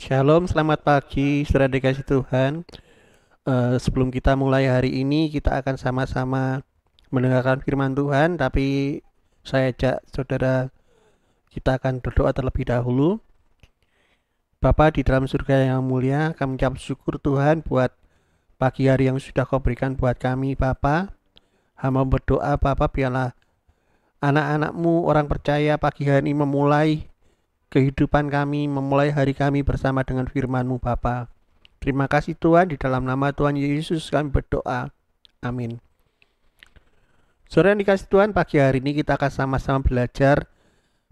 Shalom, selamat pagi, saudara dikasih Tuhan. Sebelum kita mulai hari ini, kita akan sama-sama mendengarkan firman Tuhan. Tapi saya ajak saudara, kita akan berdoa terlebih dahulu. Bapa di dalam surga yang mulia, kami ucap syukur Tuhan buat pagi hari yang sudah Kau berikan buat kami, Bapa. Hamba berdoa, Bapa, biarlah anak-anak-Mu, orang percaya pagi hari ini memulai kehidupan kami, memulai hari kami bersama dengan firman-Mu, Bapa. Terima kasih Tuhan, di dalam nama Tuhan Yesus kami berdoa. Amin. Saudara yang dikasih Tuhan, pagi hari ini kita akan sama-sama belajar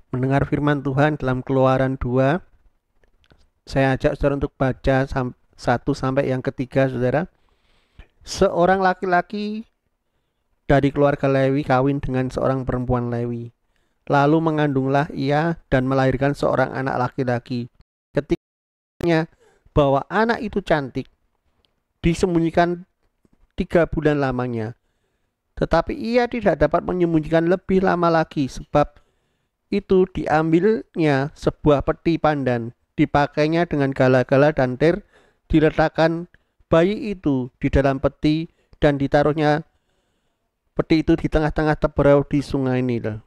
mendengar firman Tuhan dalam Keluaran 2. Saya ajak saudara untuk baca 1 sampai yang ketiga, saudara. Seorang laki-laki dari keluarga Lewi kawin dengan seorang perempuan Lewi. Lalu mengandunglah ia dan melahirkan seorang anak laki-laki. Ketikanya bahwa anak itu cantik, disembunyikan 3 bulan lamanya. Tetapi ia tidak dapat menyembunyikan lebih lama lagi, sebab itu diambilnya sebuah peti pandan, dipakainya dengan gala-gala dan tir, diletakkan bayi itu di dalam peti dan ditaruhnya peti itu di tengah-tengah teberau di sungai Nil.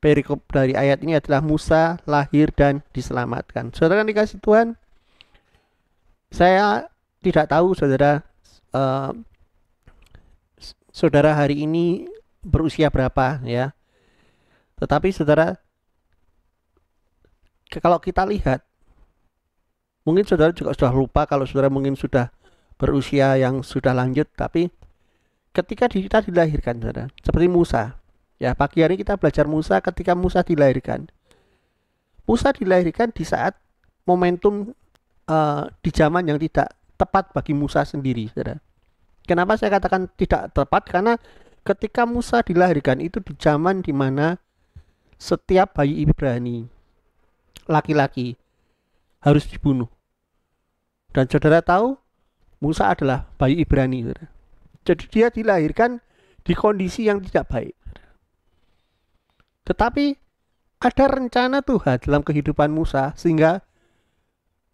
Perikop dari ayat ini adalah Musa lahir dan diselamatkan. Saudara yang dikasih Tuhan, saya tidak tahu saudara hari ini berusia berapa ya. Tetapi saudara, kalau kita lihat, mungkin saudara juga sudah lupa kalau saudara mungkin sudah berusia yang sudah lanjut. Tapi ketika kita dilahirkan, saudara, seperti Musa, ya, pagi hari kita belajar Musa. Ketika Musa dilahirkan di saat momentum di zaman yang tidak tepat bagi Musa sendiri, saudara. Kenapa saya katakan tidak tepat? Karena ketika Musa dilahirkan itu di zaman di mana setiap bayi Ibrani laki-laki harus dibunuh. Dan saudara tahu, Musa adalah bayi Ibrani, saudara. Jadi dia dilahirkan di kondisi yang tidak baik. Tetapi ada rencana Tuhan dalam kehidupan Musa, sehingga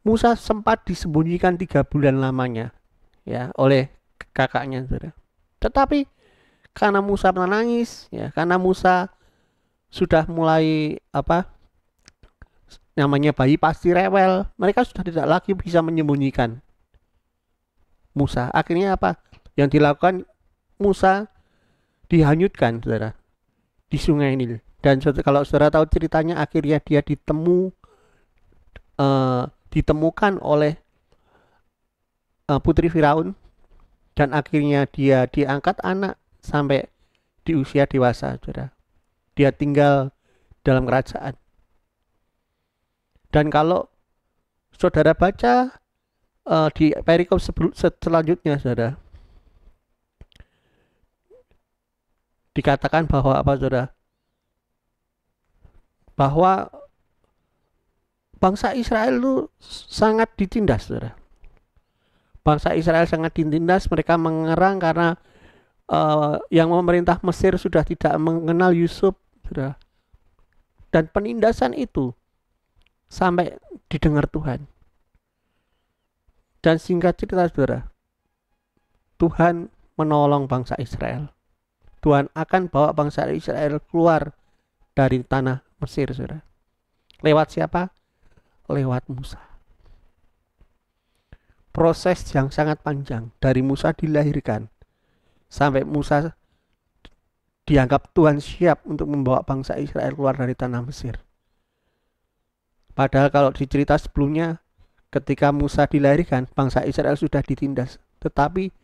Musa sempat disembunyikan 3 bulan lamanya, ya, oleh kakaknya, saudara. Tetapi karena Musa menangis, ya, karena Musa sudah mulai namanya bayi pasti rewel, mereka sudah tidak lagi bisa menyembunyikan Musa. Akhirnya apa yang dilakukan? Musa dihanyutkan, saudara, di sungai Nil. Dan kalau saudara tahu ceritanya, akhirnya dia ditemukan oleh putri Firaun. Dan akhirnya dia diangkat anak sampai di usia dewasa, saudara. Dia tinggal dalam kerajaan. Dan kalau saudara baca di perikop selanjutnya, saudara, dikatakan bahwa apa, saudara? Bahwa bangsa Israel itu sangat ditindas, saudara. Bangsa Israel sangat ditindas, mereka mengerang karena yang memerintah Mesir sudah tidak mengenal Yusuf, saudara. Dan penindasan itu sampai didengar Tuhan. Dan singkat cerita, saudara, Tuhan menolong bangsa Israel. Tuhan akan bawa bangsa Israel keluar dari tanah Mesir, saudara. Lewat siapa? Lewat Musa. Proses yang sangat panjang dari Musa dilahirkan sampai Musa dianggap Tuhan siap untuk membawa bangsa Israel keluar dari tanah Mesir. Padahal kalau di cerita sebelumnya, ketika Musa dilahirkan, bangsa Israel sudah ditindas. Tetapi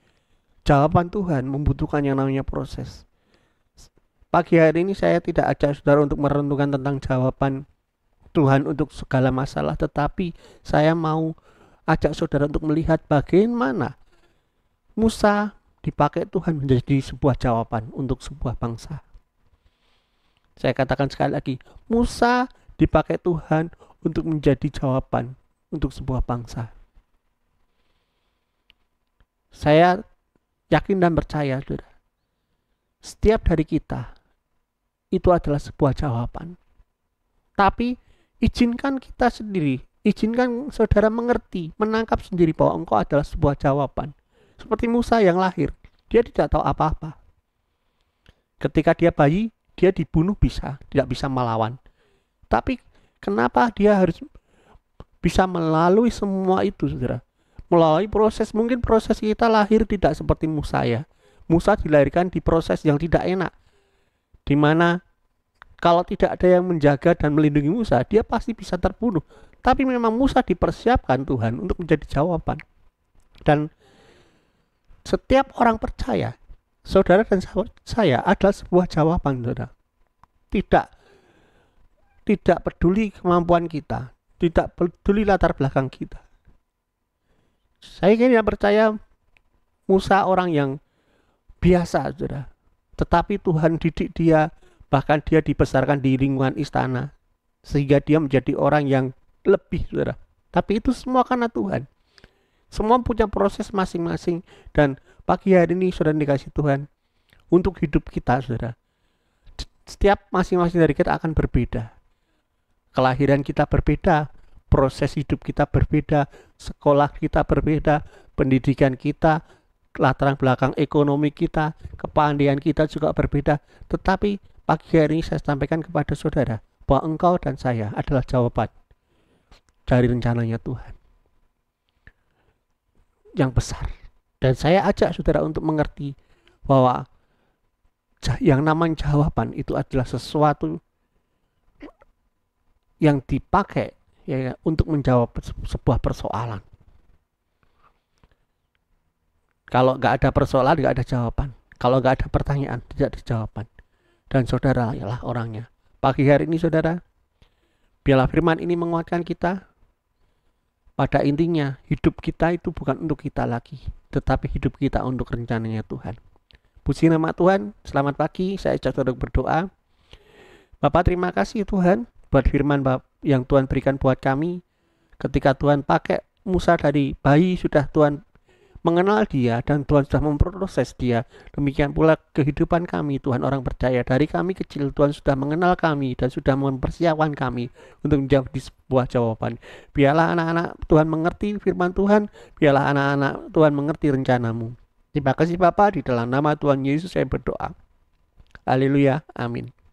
jawaban Tuhan membutuhkan yang namanya proses. Pagi hari ini saya tidak ajak saudara untuk merenungkan tentang jawaban Tuhan untuk segala masalah, tetapi saya mau ajak saudara untuk melihat bagaimana Musa dipakai Tuhan menjadi sebuah jawaban untuk sebuah bangsa. Saya katakan sekali lagi, Musa dipakai Tuhan untuk menjadi jawaban untuk sebuah bangsa. Saya yakin dan percaya, saudara, setiap dari kita itu adalah sebuah jawaban. Tapi izinkan kita sendiri izinkan saudara mengerti, menangkap sendiri bahwa engkau adalah sebuah jawaban. Seperti Musa yang lahir, dia tidak tahu apa-apa. Ketika dia bayi, dia dibunuh bisa, tidak bisa melawan. Tapi kenapa dia harus bisa melalui semua itu, saudara? Melalui proses, mungkin proses kita lahir tidak seperti Musa ya. Musa dilahirkan di proses yang tidak enak, di mana kalau tidak ada yang menjaga dan melindungi Musa, dia pasti bisa terbunuh. Tapi memang Musa dipersiapkan Tuhan untuk menjadi jawaban. Dan setiap orang percaya, saudara dan saya adalah sebuah jawaban, saudara. Tidak peduli kemampuan kita, tidak peduli latar belakang kita. Saya kira percaya Musa orang yang biasa, saudara. Tetapi Tuhan didik dia, bahkan dia dibesarkan di lingkungan istana, sehingga dia menjadi orang yang lebih, saudara. Tapi itu semua karena Tuhan. Semua punya proses masing-masing. Dan pagi hari ini saudara dikasih Tuhan untuk hidup kita, saudara. Setiap masing-masing dari kita akan berbeda. Kelahiran kita berbeda, proses hidup kita berbeda, sekolah kita berbeda, pendidikan kita, latar belakang ekonomi kita, kepandaian kita juga berbeda. Tetapi pagi hari ini saya sampaikan kepada saudara bahwa engkau dan saya adalah jawaban dari rencananya Tuhan yang besar. Dan saya ajak saudara untuk mengerti bahwa yang namanya jawaban itu adalah sesuatu yang dipakai ya, untuk menjawab sebuah persoalan. Kalau nggak ada persoalan, nggak ada jawaban. Kalau nggak ada pertanyaan, tidak ada jawaban. Dan saudara ialah orangnya. Pagi hari ini saudara, biarlah firman ini menguatkan kita. Pada intinya, hidup kita itu bukan untuk kita lagi, tetapi hidup kita untuk rencananya Tuhan. Puji nama Tuhan, selamat pagi, saya ajak saudara berdoa. Bapak terima kasih Tuhan, buat firman yang Tuhan berikan buat kami. Ketika Tuhan pakai Musa dari bayi, sudah Tuhan mengenal dia dan Tuhan sudah memproses dia. Demikian pula kehidupan kami, Tuhan orang percaya. Dari kami kecil Tuhan sudah mengenal kami dan sudah mempersiapkan kami untuk menjawab di sebuah jawaban. Biarlah anak-anak Tuhan mengerti firman Tuhan, biarlah anak-anak Tuhan mengerti rencanamu. Terima kasih Bapa, di dalam nama Tuhan Yesus saya berdoa. Haleluya, amin.